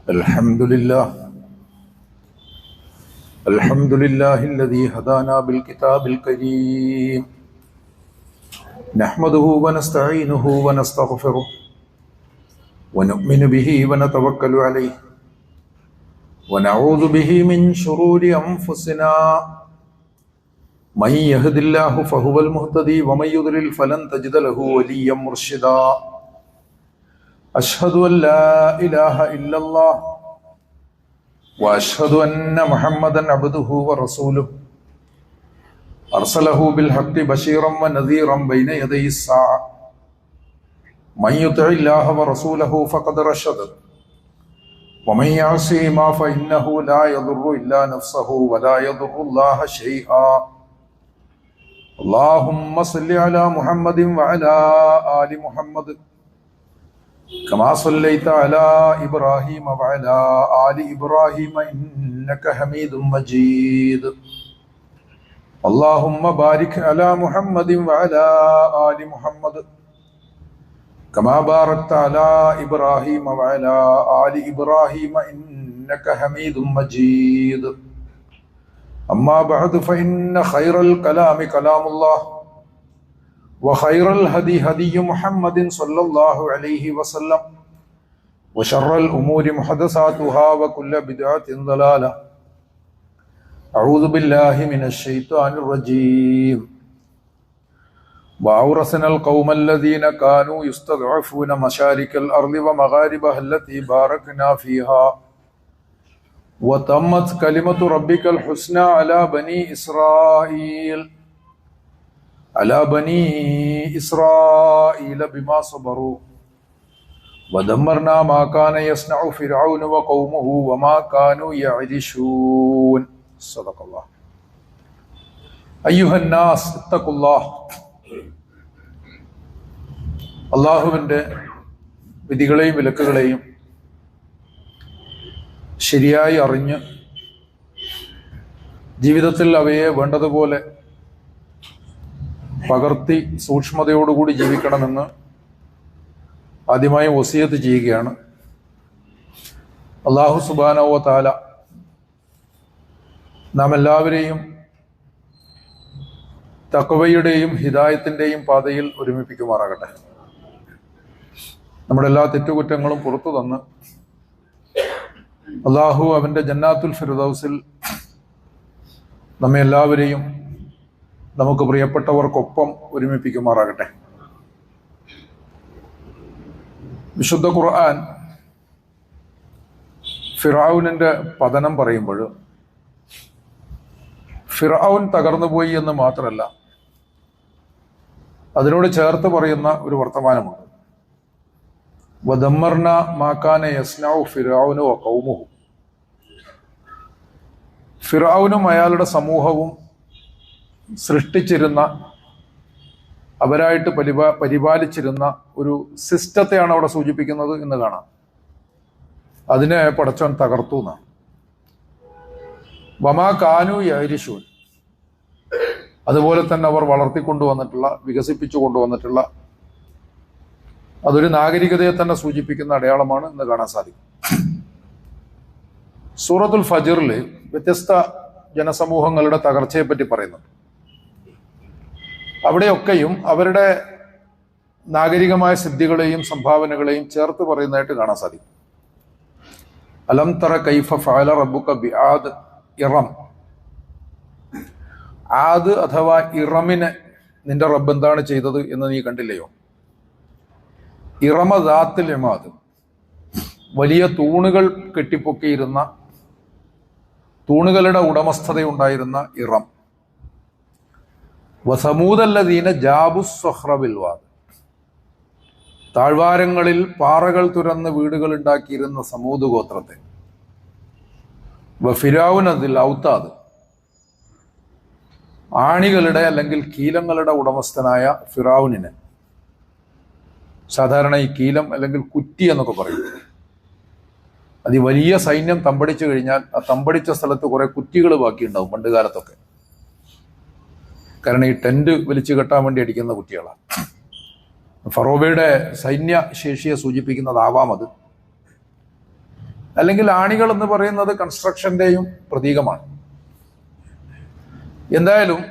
الحمد لله الذي هدانا بالكتاب الكريم نحمده ونستعينه ونستغفره ونؤمن به ونتوكل عليه ونعوذ به من شرور أنفسنا من يهد الله فهو المهتدي ومن يضلل فلن تجد له وليا مرشدا أشهد أن لا إله إلا الله وأشهد أن محمدا عبده ورسوله أرسله بالحق بشيرا ونذيرا بين يدي الساعة من يطع الله ورسوله فقد رشد ومن يعصهما فإنه لا يضر إلا نفسه ولا يضر الله شيئا اللهم صل على محمد وعلى آل محمد كما صليت على إبراهيم وعلى آل إبراهيم إنك حميد مجيد اللهم بارك على محمد وعلى آل محمد كما باركت على إبراهيم وعلى آل إبراهيم إنك حميد مجيد أما بعد فإن خير الكلام كلام الله وخير الهدي هدي محمد صلى الله عليه وسلم وشر الأمور محدثاتها وكل بدعة ضلالة أعوذ بالله من الشيطان الرجيم وأورثنا القوم الذين كانوا يستضعفون مشارق الأرض ومغاربها التي باركنا فيها وتمت كلمة ربك الحسنى على بني إسرائيل بما صبروا ودمرنا ما كان يصنع فرعون وقومه وما كانوا يعرشون صدق الله أيها الناس اتقوا الله അള്ളാഹുവിൻ്റെ വിധികളെയും വിലക്കുകളെയും ശരിയായി അറിഞ്ഞ് ജീവിതത്തിൽ അവയെ വേണ്ടതുപോലെ പകർത്തി സൂക്ഷ്മതയോടുകൂടി ജീവിക്കണമെന്ന് ആദ്യമായി വസിയത്ത് ചെയ്യുകയാണ്. അല്ലാഹു സുബ്ഹാനഹു വ തആല നാം എല്ലാവരെയും തഖ്വയുടെയും ഹിദായത്തിൻ്റെയും പാതയിൽ ഒരുമിപ്പിക്കുമാറാകട്ടെ. നമ്മുടെ എല്ലാ തെറ്റുകുറ്റങ്ങളും പുറത്തു തന്ന് അല്ലാഹു അവൻ്റെ ജന്നാത്തുൽ ഫിർദൗസിൽ നമ്മെ എല്ലാവരെയും നമുക്ക് പ്രിയപ്പെട്ടവർക്കൊപ്പം ഒരുമിപ്പിക്കുമാറാകട്ടെ. വിശുദ്ധ ഖുർആൻ ഫിർഔനിന്റെ പതനം പറയുമ്പോൾ ഫിർഔൻ തകർന്നുപോയി എന്ന് മാത്രമല്ല, അതിനോട് ചേർത്ത് പറയുന്ന ഒരു വർത്തമാനമുണ്ട്. വദമ്മർന മാ കാന യസ്നഉ ഫിർഔനു വഖൗമുഹു. ഫിർഔനും അയാളുടെ സമൂഹവും സൃഷ്ടിച്ചിരുന്ന, അവരായിട്ട് പരിപാലിച്ചിരുന്ന ഒരു സിസ്റ്റത്തെയാണ് അവിടെ സൂചിപ്പിക്കുന്നത് എന്ന് കാണാം. അതിനെ പടച്ചവൻ തകർത്തു എന്നാണ്. വമാ കാനു യഅരിശൂൻ. അതുപോലെ തന്നെ അവർ വളർത്തിക്കൊണ്ടുവന്നിട്ടുള്ള, വികസിപ്പിച്ചു കൊണ്ടുവന്നിട്ടുള്ള അതൊരു നാഗരികതയെ തന്നെ സൂചിപ്പിക്കുന്ന അടയാളമാണ് എന്ന് കാണാൻ സാധിക്കും. സൂറത്തുൽ ഫജ്റിൽ വ്യത്യസ്ത ജനസമൂഹങ്ങളുടെ തകർച്ചയെപ്പറ്റി പറയുന്നുണ്ട്. അവിടെയൊക്കെയും അവരുടെ നാഗരികമായ സിദ്ധികളെയും സംഭാവനകളെയും ചേർത്ത് പറയുന്നതായിട്ട് കാണാൻ സാധിക്കും. അലം തറ കൈഫ ഫഅല റബ്ബുക ബിആദ് ഇറം. ആദ് അഥവാ ഇറമിനെ നിന്റെ റബ്ബ് എന്താണ് ചെയ്തത് എന്ന് നീ കണ്ടില്ലയോ? ഇറമ ദാത്തിൽ ഇമാദ്, വലിയ തൂണുകൾ കെട്ടിപ്പൊക്കിയിരുന്ന, തൂണുകളുടെ ഉടമസ്ഥതയുണ്ടായിരുന്ന ഇറം. വസമൂദല്ലദീന ജാബു സ്വഹ്റ ബിൽവാദ്, താഴ്വാരങ്ങളിൽ പാറകൾ തുരന്ന് വീടുകൾ ഉണ്ടാക്കിയിരുന്ന സമൂദ് ഗോത്രത്തെ. ഫിരൗൻ അതിൽ ഔത്താദ്, ആണികളുടെ അല്ലെങ്കിൽ കീലങ്ങളുടെ ഉടമസ്ഥനായ ഫിറൗനിനെ. സാധാരണ ഈ കീലം അല്ലെങ്കിൽ കുറ്റി എന്നൊക്കെ പറയും. അത് ഈ വലിയ സൈന്യം തമ്പടിച്ചു കഴിഞ്ഞാൽ ആ തമ്പടിച്ച സ്ഥലത്ത് കുറെ കുറ്റികൾ ബാക്കിയുണ്ടാവും പണ്ട് കാലത്തൊക്കെ. കാരണം ഈ ടെന്റ് വലിച്ചു കെട്ടാൻ വേണ്ടി അടിക്കുന്ന കുറ്റികളാണ്. ഫറോവയുടെ സൈന്യ ശേഷിയെ സൂചിപ്പിക്കുന്നതാവാം അത്. അല്ലെങ്കിൽ ആണികൾ എന്ന് പറയുന്നത് കൺസ്ട്രക്ഷന്റെയും പ്രതീകമാണ്. എന്തായാലും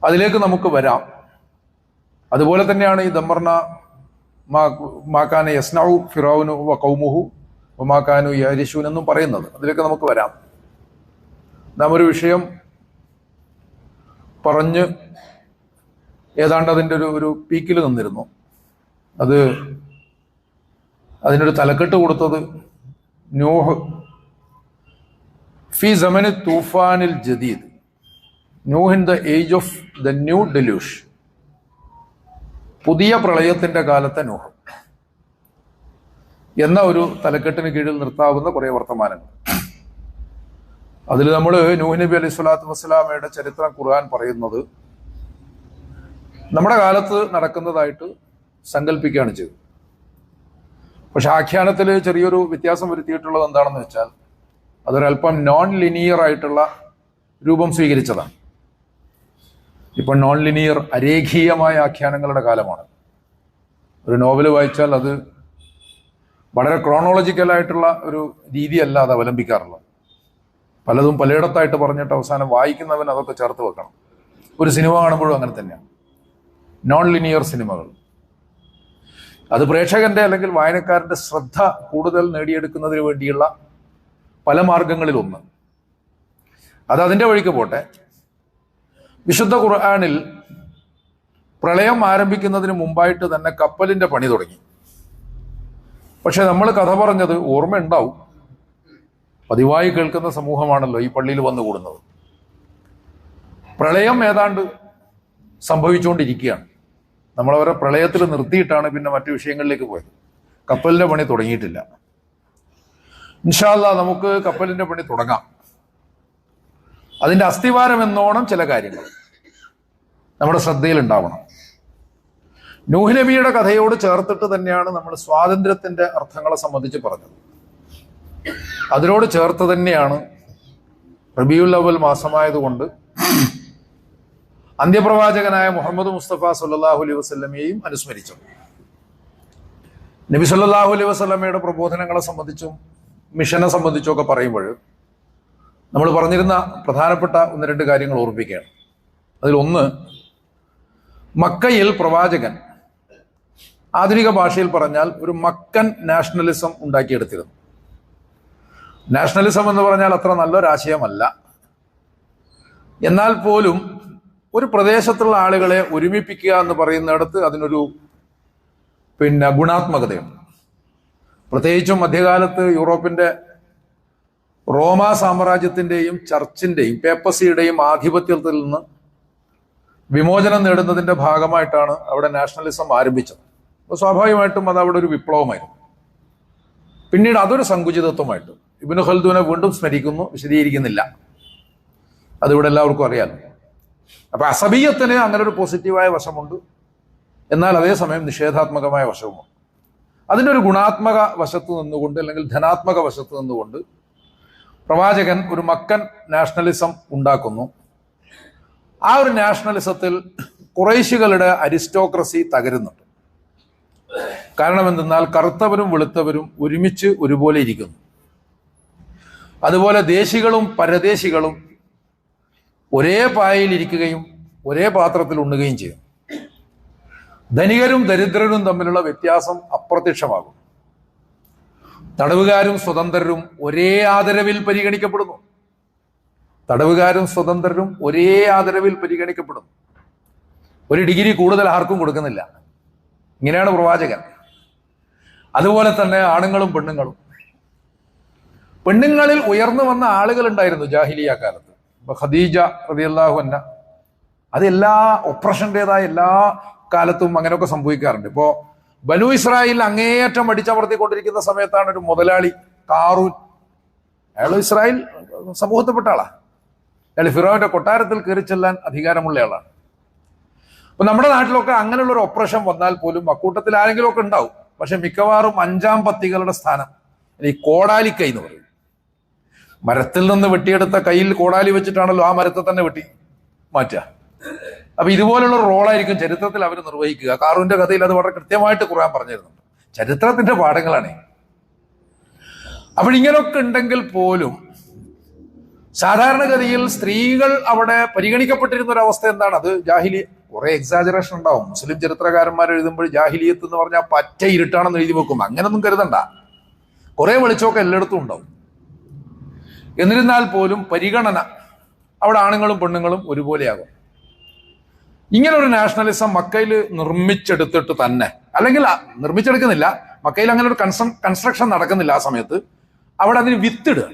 അതിലേക്ക് നമുക്ക് വരാം. അതുപോലെ തന്നെയാണ് ഈ ദമ്മർന മാക്കാന യസ്നഉ ഫിറൗനു വ ഖൗമുഹു വമാക്കാനു യരിശൂൻ എന്നും പറയുന്നത്. അതിലേക്ക് നമുക്ക് വരാം. നാം ഒരു വിഷയം പറഞ്ഞ് ഏതാണ്ട് അതിൻ്റെ ഒരു പീക്കിൽ നിന്നിരുന്നു. അതിനൊരു തലക്കെട്ട് കൊടുത്തത് നൂഹ് ഫി സമന് തൂഫാനിൽ ജദീദ്, Nuh in the age of the new deluge, പുതിയ പ്രളയത്തിന്റെ കാലത്തെ നൂഹ് എന്ന ഒരു തലക്കെട്ടിന് കീഴിൽ നിർത്താവുന്ന കുറെ വർത്തമാനങ്ങൾ. അതിൽ നമ്മൾ നൂഹ് നബി അലൈഹി സ്വലാത്തു വസ്സലാമയുടെ ചരിത്രം ഖുർആൻ പറയുന്നത് നമ്മുടെ കാലത്ത് നടക്കുന്നതായിട്ട് സങ്കല്പിക്കുകയാണ് ചെയ്തത്. പക്ഷെ ആഖ്യാനത്തിൽ ചെറിയൊരു വ്യത്യാസം വരുത്തിയിട്ടുള്ളത് എന്താണെന്ന് വെച്ചാൽ അതൊരല്പം നോൺ ലിനിയർ ആയിട്ടുള്ള രൂപം സ്വീകരിച്ചതാണ്. ഇപ്പം നോൺ ലിനിയർ അരേഖീയമായ ആഖ്യാനങ്ങളുടെ കാലമാണ്. ഒരു നോവൽ വായിച്ചാൽ അത് വളരെ ക്രോണോളജിക്കലായിട്ടുള്ള ഒരു രീതിയല്ല അത് അവലംബിക്കാറുള്ളത്. പലതും പലയിടത്തായിട്ട് പറഞ്ഞിട്ട് അവസാനം വായിക്കുന്നവൻ അതൊക്കെ ചേർത്ത് വെക്കണം. ഒരു സിനിമ കാണുമ്പോഴും അങ്ങനെ തന്നെയാണ്. നോൺ ലിനിയർ സിനിമകൾ അത് പ്രേക്ഷകന്റെ അല്ലെങ്കിൽ വായനക്കാരന്റെ ശ്രദ്ധ കൂടുതൽ നേടിയെടുക്കുന്നതിന് വേണ്ടിയുള്ള പല മാർഗങ്ങളിലൊന്ന്. അത് അതിൻ്റെ വഴിക്ക് പോട്ടെ. വിശുദ്ധ ഖുർആനിൽ പ്രളയം ആരംഭിക്കുന്നതിന് മുമ്പായിട്ട് തന്നെ കപ്പലിന്റെ പണി തുടങ്ങി. പക്ഷെ നമ്മൾ കഥ പറഞ്ഞത് ഓർമ്മയുണ്ടാവും. പതിവായി കേൾക്കുന്ന സമൂഹമാണല്ലോ ഈ പള്ളിയിൽ വന്നു കൂടുന്നത്. പ്രളയം ഏതാണ്ട് സംഭവിച്ചുകൊണ്ടിരിക്കുകയാണ്. നമ്മളവരെ പ്രളയത്തിൽ നിർത്തിയിട്ടാണ് പിന്നെ മറ്റു വിഷയങ്ങളിലേക്ക് പോയത്. കപ്പലിന്റെ പണി തുടങ്ങിയിട്ടില്ല. ഇൻഷാ അല്ലാഹ് നമുക്ക് കപ്പലിന്റെ പണി തുടങ്ങാം. അതിന്റെ അസ്ഥിവാരം എന്നോണം ചില കാര്യങ്ങൾ നമ്മുടെ ശ്രദ്ധയിൽ ഉണ്ടാവണം. നൂഹ് നബിയുടെ കഥയോട് ചേർത്തിട്ട് തന്നെയാണ് നമ്മൾ സ്വാതന്ത്ര്യത്തിന്റെ അർത്ഥങ്ങളെ സംബന്ധിച്ച് പറഞ്ഞത്. അതിനോട് ചേർത്ത് തന്നെയാണ് റബീഉൽ അവ്വൽ മാസമായതുകൊണ്ട് അന്ത്യപ്രവാചകനായ മുഹമ്മദ് മുസ്തഫ സല്ലല്ലാഹു അലൈഹി വസല്ലമയെയും അനുസ്മരിച്ചു. നബി സല്ലല്ലാഹു അലൈഹി വസല്ലമയുടെ പ്രബോധനങ്ങളെ സംബന്ധിച്ചും മിഷനെ സംബന്ധിച്ചും ഒക്കെ പറയുമ്പോൾ നമ്മൾ പറഞ്ഞിരുന്ന പ്രധാനപ്പെട്ട ഒന്ന് രണ്ട് കാര്യങ്ങൾ ഓർമ്മിക്കുകയാണ്. അതിലൊന്ന്, മക്കയിൽ പ്രവാചകൻ ആധുനിക ഭാഷയിൽ പറഞ്ഞാൽ ഒരു മക്കൻ നാഷണലിസം ഉണ്ടാക്കിയെടുത്തിരുന്നു. നാഷണലിസം എന്ന് പറഞ്ഞാൽ അത്ര നല്ലൊരാശയമല്ല. എന്നാൽ പോലും ഒരു പ്രദേശത്തുള്ള ആളുകളെ ഒരുമിപ്പിക്കുക എന്ന് പറയുന്നിടത്ത് അതിനൊരു ഗുണാത്മകതയുണ്ട്. പ്രത്യേകിച്ചും മധ്യകാലത്ത് യൂറോപ്പിന്റെ റോമാ സാമ്രാജ്യത്തിന്റെയും ചർച്ചിന്റെയും പേപ്പസിയുടെയും ആധിപത്യത്തിൽ നിന്ന് വിമോചനം നേടുന്നതിന്റെ ഭാഗമായിട്ടാണ് അവിടെ നാഷണലിസം ആരംഭിച്ചത്. അപ്പോൾ സ്വാഭാവികമായിട്ടും അത് അവിടെ ഒരു വിപ്ലവമായിരുന്നു. പിന്നീട് അതൊരു സങ്കുചിതത്വമായിട്ട് ഇബ്നു ഖൽദൂനെ വീണ്ടും സ്മരിക്കുന്നു, വിശദീകരിക്കുന്നില്ല. അതിവിടെ എല്ലാവർക്കും അറിയാലോ. അപ്പൊ അസബിയത്തിന് അങ്ങനെ ഒരു പോസിറ്റീവായ വശമുണ്ട്, എന്നാൽ അതേസമയം നിഷേധാത്മകമായ വശവുമുണ്ട്. അതിൻ്റെ ഒരു ഗുണാത്മക വശത്ത് നിന്നുകൊണ്ട് അല്ലെങ്കിൽ ധനാത്മക വശത്ത് നിന്നുകൊണ്ട് പ്രവാചകൻ ഒരു മക്കൻ നാഷണലിസം ഉണ്ടാക്കുന്നു. ആ ഒരു നാഷണലിസത്തിൽ ഖുറൈശികളുടെ അരിസ്റ്റോക്രസി തകരുന്നുണ്ട്. കാരണം എന്തെന്നാൽ കറുത്തവരും വെളുത്തവരും ഒരുമിച്ച് ഒരുപോലെ ഇരിക്കുന്നു. അതുപോലെ ദേശികളും പരദേശികളും ഒരേ പായയിൽ ഇരിക്കുകയും ഒരേ പാത്രത്തിൽ ഉണ്ണുകയും ചെയ്യും. ധനികരും ദരിദ്രരും തമ്മിലുള്ള വ്യത്യാസം അപ്രത്യക്ഷമാകും. തടവുകാരും സ്വതന്ത്രരും ഒരേ ആദരവിൽ പരിഗണിക്കപ്പെടുന്നു. തടവുകാരും സ്വതന്ത്രരും ഒരേ ആദരവിൽ പരിഗണിക്കപ്പെടുന്നു. ഒരു ഡിഗ്രി കൂടുതൽ ആർക്കും കൊടുക്കുന്നില്ല. ഇങ്ങനെയാണ് പ്രവാചകൻ. അതുപോലെ തന്നെ ആണുങ്ങളും പെണ്ണുങ്ങളും. പെണ്ണുങ്ങളിൽ ഉയർന്നു വന്ന ആളുകൾ ഉണ്ടായിരുന്നു ജാഹിലിയ കാലത്ത്. ഇപ്പൊ ഖദീജ റളിയല്ലാഹു അൻഹ, അത് എല്ലാ ഒപ്രഷന്റേതായ എല്ലാ കാലത്തും അങ്ങനെയൊക്കെ സംഭവിക്കാറുണ്ട്. ഇപ്പോ ബനു ഇസ്രായേൽ അങ്ങേയറ്റം അടിച്ചമർത്തിക്കൊണ്ടിരിക്കുന്ന സമയത്താണ് ഒരു മുതലാളി കാറൂൻ, അയാൾ ഇസ്രായേൽ സമൂഹത്തിൽപ്പെട്ട ആളാ. അയാൾ ഫിറോന്റെ കൊട്ടാരത്തിൽ കയറി ചെല്ലാൻ അധികാരമുള്ള ആളാണ്. അപ്പൊ നമ്മുടെ നാട്ടിലൊക്കെ അങ്ങനെയുള്ള ഒരു ഓപ്പറേഷൻ വന്നാൽ പോലും അക്കൂട്ടത്തിൽ ആരെങ്കിലും ഒക്കെ ഉണ്ടാവും. പക്ഷെ മിക്കവാറും അഞ്ചാം പത്തികളുടെ സ്ഥാനം ഈ കോടാലിക്കൈ എന്ന് പറയും. മരത്തിൽ നിന്ന് വെട്ടിയെടുത്ത കയ്യിൽ കോടാലി വെച്ചിട്ടാണല്ലോ ആ മരത്തെ തന്നെ വെട്ടി മാറ്റുക. അപ്പൊ ഇതുപോലുള്ള റോളായിരിക്കും ചരിത്രത്തിൽ അവർ നിർവഹിക്കുക. കാറൂന്റെ കഥയിൽ അത് വളരെ കൃത്യമായിട്ട് ഖുർആൻ പറഞ്ഞിരുന്നുണ്ട്. ചരിത്രത്തിന്റെ പാഠങ്ങളാണ്. അപ്പോഴിങ്ങനൊക്കെ ഉണ്ടെങ്കിൽ പോലും സാധാരണഗതിയിൽ സ്ത്രീകൾ അവിടെ പരിഗണിക്കപ്പെട്ടിരുന്ന ഒരു അവസ്ഥ എന്താണ്? അത് കുറെ എക്സാജറേഷൻ ഉണ്ടാവും. മുസ്ലിം ചരിത്രകാരന്മാർ എഴുതുമ്പോൾ ജാഹിലിയത്ത് എന്ന് പറഞ്ഞാൽ പറ്റ ഇരുട്ടാണെന്ന് എഴുതി വെക്കും. അങ്ങനൊന്നും കരുതണ്ട, കുറെ വെളിച്ചമൊക്കെ എല്ലായിടത്തും ഉണ്ടാവും. എന്നിരുന്നാൽ പോലും പരിഗണന അവിടെ ആണുങ്ങളും പെണ്ണുങ്ങളും ഒരുപോലെയാകും. ഇങ്ങനെ ഒരു നാഷണലിസം മക്കയിൽ നിർമ്മിച്ചെടുത്തിട്ട് തന്നെ, അല്ലെങ്കിൽ നിർമ്മിച്ചെടുക്കുന്നില്ല, മക്കയിൽ അങ്ങനെ ഒരു കൺസ്ട്രക്ഷൻ നടക്കുന്നില്ല ആ സമയത്ത്. അവിടെ അതിന് വിത്തിടുക.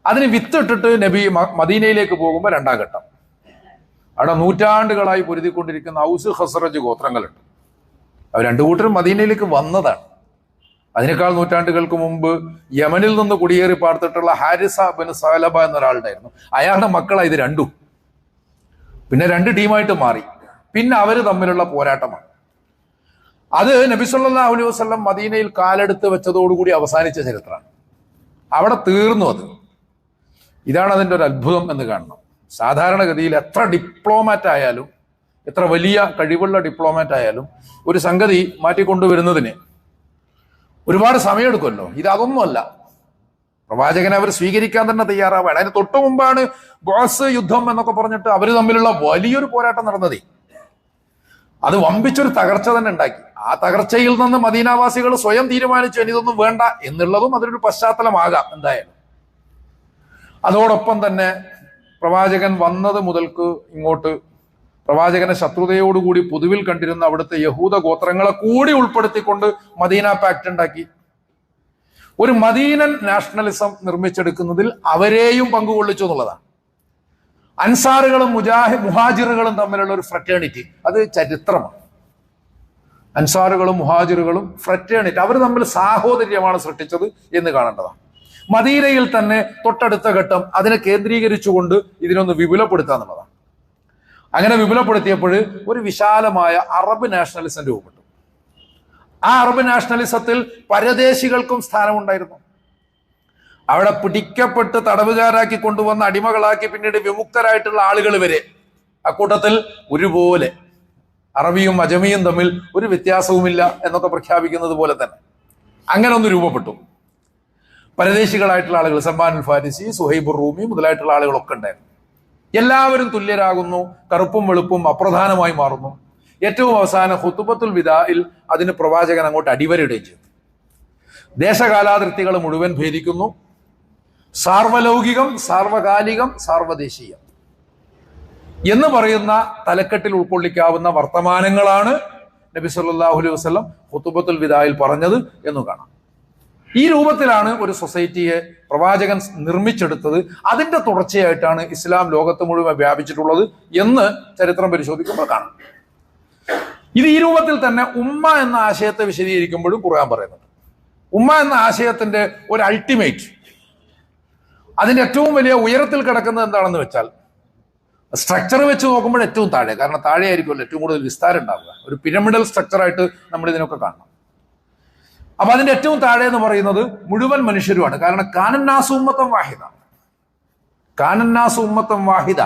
അതിന് വിത്തിട്ടിട്ട് നബി മദീനയിലേക്ക് പോകുമ്പോൾ രണ്ടാം ഘട്ടം. അവിടെ നൂറ്റാണ്ടുകളായി പൊരുതിക്കൊണ്ടിരിക്കുന്ന ഔസ് ഖസ്റജ് ഗോത്രങ്ങളുണ്ട്. അവർ രണ്ടു കൂട്ടരും മദീനയിലേക്ക് വന്നതാണ്. അതിനേക്കാൾ നൂറ്റാണ്ടുകൾക്ക് മുമ്പ് യമനിൽ നിന്ന് കുടിയേറി പാർത്തിട്ടുള്ള ഹാരിസ ബിൻ സലബ എന്നൊരാളുണ്ടായിരുന്നു. അയാളുടെ മക്കളാണ് ഇത് രണ്ടും. പിന്നെ രണ്ട് ടീമായിട്ട് മാറി. പിന്നെ അവര് തമ്മിലുള്ള പോരാട്ടമാണ്. അത് നബി സല്ലല്ലാഹു അലൈഹി വസല്ലം മദീനയിൽ കാലെടുത്ത് വെച്ചതോടുകൂടി അവസാനിച്ച ചരിത്രമാണ്. അവിടെ തീർന്നു അത്. ഇതാണ് അതിൻ്റെ ഒരു അത്ഭുതം എന്ന് കാണണം. സാധാരണഗതിയിൽ എത്ര ഡിപ്ലോമാറ്റ് ആയാലും, എത്ര വലിയ കഴിവുള്ള ഡിപ്ലോമാറ്റ് ആയാലും ഒരു സംഗതി മാറ്റിക്കൊണ്ടുവരുന്നതിന് ഒരുപാട് സമയമെടുക്കുമല്ലോ. അതൊന്നുമല്ല. പ്രവാചകനെ അവർ സ്വീകരിക്കാൻ തന്നെ തയ്യാറാവുകയാണ്. അതിന് തൊട്ടു മുമ്പാണ് ബോസ് യുദ്ധം എന്നൊക്കെ പറഞ്ഞിട്ട് അവർ തമ്മിലുള്ള വലിയൊരു പോരാട്ടം നടന്നത്. അത് വമ്പിച്ചൊരു തകർച്ച തന്നെ ഉണ്ടാക്കി. ആ തകർച്ചയിൽ നിന്ന് മദീനാവാസികൾ സ്വയം തീരുമാനിച്ചു ഇതൊന്നും വേണ്ട എന്നുള്ളതും അതിലൊരു പശ്ചാത്തലമാകാം എന്തായാലും. അതോടൊപ്പം തന്നെ പ്രവാചകൻ വന്നത് മുതൽക്ക് ഇങ്ങോട്ട് പ്രവാചകനെ ശത്രുതയോടുകൂടി പൊതുവിൽ കണ്ടിരുന്ന അവിടുത്തെ യഹൂദ ഗോത്രങ്ങളെ കൂടി ഉൾപ്പെടുത്തിക്കൊണ്ട് മദീന പാക്ട് ഉണ്ടാക്കി. ഒരു മദീനൻ നാഷണലിസം നിർമ്മിച്ചെടുക്കുന്നതിൽ അവരെയും പങ്കുകൊള്ളിച്ചു എന്നുള്ളതാണ്. അൻസാറുകളും മുഹാജിറുകളും തമ്മിലുള്ള ഒരു ഫ്രറ്റേണിറ്റി, അത് ചരിത്രമാണ്. അൻസാറുകളും മുഹാജിറുകളും ഫ്രറ്റേണിറ്റി, അവർ തമ്മിൽ സാഹോദര്യമാണ് സൃഷ്ടിച്ചത് എന്ന് കാണേണ്ടതാണ്. മദീനയിൽ തന്നെ തൊട്ടടുത്ത ഘട്ടം അതിനെ കേന്ദ്രീകരിച്ചുകൊണ്ട് ഇതിനൊന്ന് വിപുലപ്പെടുത്തുക എന്നുള്ളതാണ്. അങ്ങനെ വിപുലപ്പെടുത്തിയപ്പോൾ ഒരു വിശാലമായ അറബ് നാഷണലിസം രൂപപ്പെട്ടു. ആ അറബ് നാഷണലിസത്തിൽ പരദേശികൾക്കും സ്ഥാനമുണ്ടായിരുന്നു. അവിടെ പിടിക്കപ്പെട്ട് തടവുകാരാക്കി കൊണ്ടുവന്ന അടിമകളാക്കി പിന്നീട് വിമുക്തരായിട്ടുള്ള ആളുകൾ വരെ അക്കൂട്ടത്തിൽ ഒരുപോലെ അറബിയും അജമിയും തമ്മിൽ ഒരു വ്യത്യാസവുമില്ല എന്നൊക്കെ പ്രഖ്യാപിക്കുന്നത് പോലെ തന്നെ അങ്ങനെ ഒന്ന് രൂപപ്പെട്ടു. പരദേശികളായിട്ടുള്ള ആളുകൾ, സൽമാൻ അൽ ഫാരിസി, സുഹൈബുർ റൂമി മുതലായിട്ടുള്ള ആളുകളൊക്കെ ഉണ്ടായിരുന്നു. എല്ലാവരും തുല്യരാകുന്നു. കറുപ്പും വെളുപ്പും അപ്രധാനമായി മാറുന്നു. ഏറ്റവും അവസാനം ഖുതുബത്തുൽ വിദാഇൽ അതിന് പ്രവാചകൻ അങ്ങോട്ട് അടിവരയിടുകയും ചെയ്തു. ദേശകാലാതിർത്തികൾ മുഴുവൻ ഭേദിക്കുന്നു. സാർവലൗകികം, സാർവകാലികം, സാർവദേശീയം എന്ന് പറയുന്ന തലക്കെട്ടിൽ ഉൾക്കൊള്ളിക്കാവുന്ന വർത്തമാനങ്ങളാണ് നബി സല്ലല്ലാഹു അലൈഹി വസല്ലം ഖുതുബത്തുൽ വിദാഇൽ പറഞ്ഞത് എന്ന് കാണാം. ഈ രൂപത്തിലാണ് ഒരു സൊസൈറ്റിയെ പ്രവാചകൻ നിർമ്മിച്ചെടുത്തത്. അതിന്റെ തുടർച്ചയായിട്ടാണ് ഇസ്ലാം ലോകത്ത് മുഴുവൻ വ്യാപിച്ചിട്ടുള്ളത് എന്ന് ചരിത്രം പരിശോധിക്കുമ്പോൾ കാണാം. ഇത് ഈ രൂപത്തിൽ തന്നെ ഉമ്മ എന്ന ആശയത്തെ വിശദീകരിക്കുമ്പോഴും ഖുർആൻ പറയുന്നുണ്ട്. ഉമ്മ എന്ന ആശയത്തിന്റെ ഒരു അൾട്ടിമേറ്റ്, അതിന്റെ ഏറ്റവും വലിയ ഉയരത്തിൽ കിടക്കുന്നത് എന്താണെന്ന് വെച്ചാൽ സ്ട്രക്ചർ വെച്ച് നോക്കുമ്പോൾ ഏറ്റവും താഴെ, കാരണം താഴെ ആയിരിക്കുമല്ലോ ഏറ്റവും കൂടുതൽ വിസ്താരം ഉണ്ടാവുക. ഒരു പിരമിഡൽ സ്ട്രക്ചറായിട്ട് നമ്മൾ ഇതിനൊക്കെ കാണണം. അപ്പൊ അതിന്റെ ഏറ്റവും താഴെ എന്ന് പറയുന്നത് മുഴുവൻ മനുഷ്യരുമാണ്. കാരണം കാനന്നാസു ഉമ്മത്തൻ വാഹിദ, കാനന്നാസു ഉമ്മത്തൻ വാഹിദ,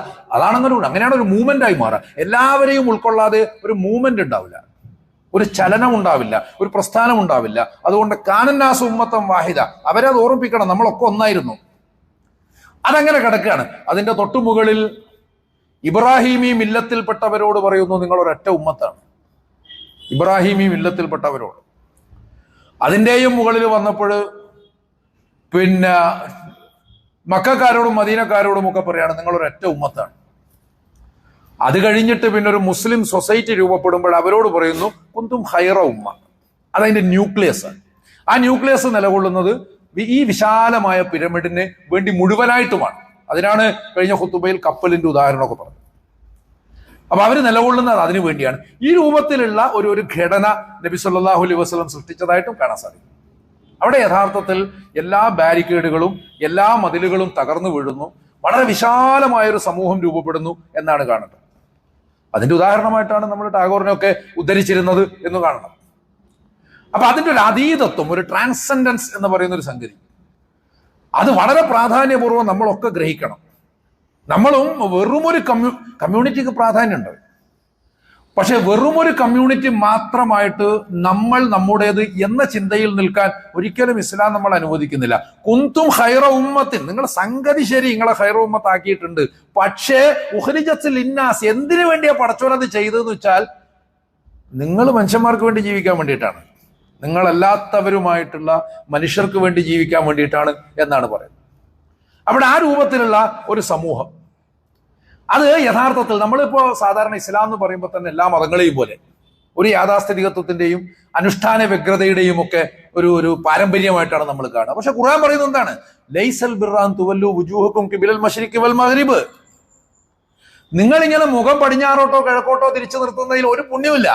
അങ്ങനെയാണ് ഒരു മൂവ്മെന്റ് ആയി മാറുക. എല്ലാവരെയും ഉൾക്കൊള്ളാതെ ഒരു മൂവ്മെന്റ് ഉണ്ടാവില്ല, ഒരു ചലനം ഉണ്ടാവില്ല, ഒരു പ്രസ്ഥാനം ഉണ്ടാവില്ല. അതുകൊണ്ട് കാനന്നാസു ഉമ്മത്തൻ വാഹിദ, അവരത് ഓർമ്മിപ്പിക്കണം, നമ്മളൊക്കെ ഒന്നായിരുന്നു. അതങ്ങനെ കിടക്കുകയാണ്. അതിന്റെ തൊട്ടുമുകളിൽ ഇബ്രാഹിമി മില്ലത്തിൽപ്പെട്ടവരോട് പറയുന്നു, നിങ്ങൾ ഒരൊറ്റ ഉമ്മത്താണ്. ഇബ്രാഹിമി മില്ലത്തിൽപ്പെട്ടവരോട്. അതിൻ്റെയും മുകളിൽ വന്നപ്പോൾ പിന്നെ മക്കക്കാരോടും മദീനക്കാരോടും ഒക്കെ പറയാണ്, നിങ്ങൾ ഒരൊറ്റ ഉമ്മത്താണ്. അത് കഴിഞ്ഞിട്ട് പിന്നെ ഒരു മുസ്ലിം സൊസൈറ്റി രൂപപ്പെടുമ്പോൾ അവരോട് പറയുന്നു, കുന്തും ഹൈറ ഉമ്മ. അതതിന്റെ ന്യൂക്ലിയസ്. ആ ന്യൂക്ലിയസ് നിലകൊള്ളുന്നത് ഈ വിശാലമായ പിരമിഡിന് വേണ്ടി മുഴുവനായിട്ടുമാണ്. അതിനാണ് കഴിഞ്ഞ ഖുതുബയിൽ കപ്പലിന്റെ ഉദാഹരണമൊക്കെ പറഞ്ഞത്. അപ്പൊ അവർ നിലകൊള്ളുന്നത് അതിനു വേണ്ടിയാണ്. ഈ രൂപത്തിലുള്ള ഒരു ഘടന നബി സല്ലല്ലാഹു അലൈഹി വസല്ലം സൃഷ്ടിച്ചതായിട്ടും കാണാൻ സാധിക്കും. അവിടെ യഥാർത്ഥത്തിൽ എല്ലാ ബാരിക്കേഡുകളും എല്ലാ മതിലുകളും തകർന്നു വീഴുന്നു. വളരെ വിശാലമായൊരു സമൂഹം രൂപപ്പെടുന്നു എന്നാണ് കാണുന്നത്. അതിന്റെ ഉദാഹരണമായിട്ടാണ് നമ്മൾ ടാഗോറിനെയൊക്കെ ഉദ്ധരിച്ചിരുന്നത് എന്ന് കാണണം. അപ്പൊ അതിന്റെ ഒരു അതീതത്വം, ഒരു ട്രാൻസെൻഡൻസ് എന്ന് പറയുന്ന ഒരു സംഗതി, അത് വളരെ പ്രാധാന്യപൂർവ്വം നമ്മളൊക്കെ ഗ്രഹിക്കണം. നമ്മളും വെറുമൊരു കമ്മ്യൂണിറ്റിക്ക് പ്രാധാന്യമുണ്ട്. പക്ഷെ വെറുമൊരു കമ്മ്യൂണിറ്റി മാത്രമായിട്ട് നമ്മൾ നമ്മുടേത് എന്ന ചിന്തയിൽ നിൽക്കാൻ ഒരിക്കലും ഇസ്ലാം നമ്മൾ അനുവദിക്കുന്നില്ല. കുന്തും ഖൈറ ഉമ്മത്തിൻ, നിങ്ങളുടെ സംഗതി ശരി, നിങ്ങളെ ഖൈറ ഉമ്മത്താക്കിയിട്ടുണ്ട്. പക്ഷേ ഉഖ്രിജത്തുൽ ലിന്നാസ്, എന്തിനു വേണ്ടിയാ പടച്ചോൻ അത് ചെയ്തതെന്ന് വെച്ചാൽ നിങ്ങൾ മനുഷ്യന്മാർക്ക് വേണ്ടി ജീവിക്കാൻ വേണ്ടിയിട്ടാണ്, നിങ്ങളല്ലാത്തവരുമായിട്ടുള്ള മനുഷ്യർക്ക് വേണ്ടി ജീവിക്കാൻ വേണ്ടിയിട്ടാണ് എന്നാണ് പറയുന്നത്. അവിടെ ആ രൂപത്തിലുള്ള ഒരു സമൂഹം, അത് യഥാർത്ഥത്തിൽ നമ്മളിപ്പോ സാധാരണ ഇസ്ലാം എന്ന് പറയുമ്പോൾ തന്നെ എല്ലാ മതങ്ങളെയും പോലെ ഒരു യാഥാസ്ഥിതികത്വത്തിന്റെയും അനുഷ്ഠാന വ്യഗ്രതയുടെയും ഒക്കെ ഒരു പാരമ്പര്യമായിട്ടാണ് നമ്മൾ കാണുക. പക്ഷെ ഖുർആൻ പറയുന്നത് എന്താണ്? ലൈസൽ ബിർറാൻ തുവല്ലു വുജൂഹക്കും ഖിബലൽ മശ്രിഖി വൽ മഗ്രിബ്. നിങ്ങളിങ്ങനെ മുഖം പടിഞ്ഞാറോട്ടോ കിഴക്കോട്ടോ തിരിച്ചു നിർത്തുന്നതിൽ ഒരു പുണ്യമില്ല.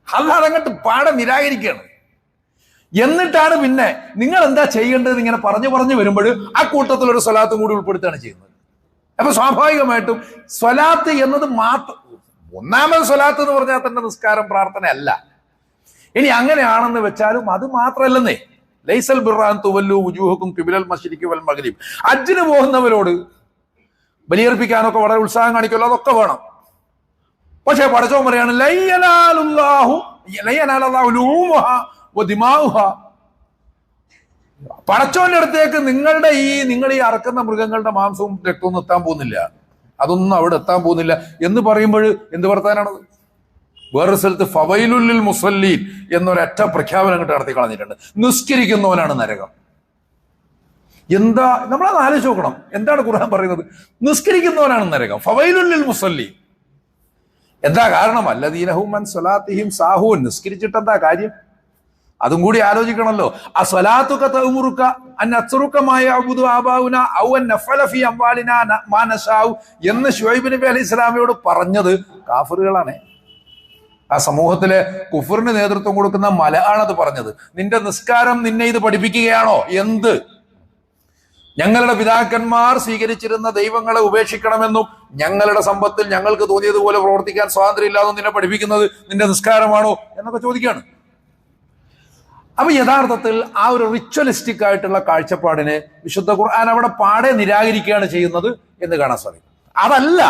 അല്ലാതെ അങ്ങോട്ട് പാടെ നിരാകരിക്കുകയാണ്. എന്നിട്ടാണ് പിന്നെ നിങ്ങൾ എന്താ ചെയ്യേണ്ടത് ഇങ്ങനെ പറഞ്ഞു വരുമ്പോൾ ആ കൂട്ടത്തിൽ ഒരു സ്വലാത്തും കൂടി ഉൾപ്പെടുത്തുകയാണ് ചെയ്യുന്നത്. അപ്പൊ സ്വാഭാവികമായിട്ടും സ്വലാത്ത് എന്നത് മാത്രം, ഒന്നാമത് സ്വലാത്ത് എന്ന് പറഞ്ഞാൽ തന്നെ നിസ്കാരം പ്രാർത്ഥന അല്ല. ഇനി അങ്ങനെയാണെന്ന് വെച്ചാലും അത് മാത്രമല്ലെന്നേ. ലൈസൽ ബിർറാൻ തുവല്ലു വുജൂഹക്കും ഖിബലൽ മശ്രിഖി വൽ മഗ്രിബ്. ഹജ്ജിന് പോകുന്നവരോട് ബലിയർപ്പിക്കാനൊക്കെ വളരെ ഉത്സാഹം കാണിക്കുമല്ലോ, അതൊക്കെ വേണം. പക്ഷെ പടച്ചോൻ പറയാണ് പടച്ചോന്റെ അടുത്തേക്ക് നിങ്ങൾ ഈ അറക്കുന്ന മൃഗങ്ങളുടെ മാംസവും രക്തവും എത്താൻ പോകുന്നില്ല, അതൊന്നും അവിടെ എത്താൻ പോകുന്നില്ല എന്ന് പറയുമ്പോൾ എന്ത് വർത്താനാണത്? വേറൊരു സ്ഥലത്ത് ഫവൈലുൽ മുസല്ലീൻ എന്നൊരൊറ്റ പ്രഖ്യാപനം അങ്ങോട്ട് നടത്തി കളഞ്ഞിട്ടുണ്ട്. നിസ്കരിക്കുന്നവനാണ് നരകം. എന്താ, നമ്മളത് ആലോചിച്ച് നോക്കണം. എന്താണ് ഖുർആൻ പറയുന്നത്? നിസ്കരിക്കുന്നവനാണ് നരകം. ഫവൈലുൽ മുസല്ലീൻ. എന്താ കാരണം? അല്ലദീനഹും അൻ സ്വലാത്തിഹിം സാഹൂൻ. നിസ്കരിച്ചിട്ട് എന്താ കാര്യം? അതും കൂടി ആലോചിക്കണമല്ലോ. ആ സ്വലാത്തുക തഅമുറുക അൻ അത്റുക മാ യഅബുദു ആബാഉന ഔ അൻ നഫല ഫീ അംവാലിനാ മാ നശാഉ എന്ന് ശുഐബ് നബി അലൈഹി സ്വലാമയോട് പറഞ്ഞത് കാഫിറുകളാണ്. ആ സമൂഹത്തിലെ കുഫറിന് നേതൃത്വം കൊടുക്കുന്ന മലയാണത് പറഞ്ഞത്. നിന്റെ നിസ്കാരം നിന്നെ ഇത് പഠിപ്പിക്കുകയാണോ? എന്ത്? ഞങ്ങളുടെ പിതാക്കന്മാർ സ്വീകരിച്ചിരുന്ന ദൈവങ്ങളെ ഉപേക്ഷിക്കണമെന്നും ഞങ്ങളുടെ സമ്പത്തിൽ ഞങ്ങൾക്ക് തോന്നിയതുപോലെ പ്രവർത്തിക്കാൻ സ്വാതന്ത്ര്യം ഇല്ലാതെന്നും നിന്നെ പഠിപ്പിക്കുന്നത് നിന്റെ നിസ്കാരമാണോ എന്നൊക്കെ ചോദിക്കുകയാണ്. അപ്പൊ യഥാർത്ഥത്തിൽ ആ ഒരു റിച്വലിസ്റ്റിക് ആയിട്ടുള്ള കാഴ്ചപ്പാടിനെ വിശുദ്ധ ഖുർആൻ അവിടെ പാടെ നിരാകരിക്കുകയാണ് ചെയ്യുന്നത് എന്ന് കാണാൻ സാധിക്കും. അതല്ല,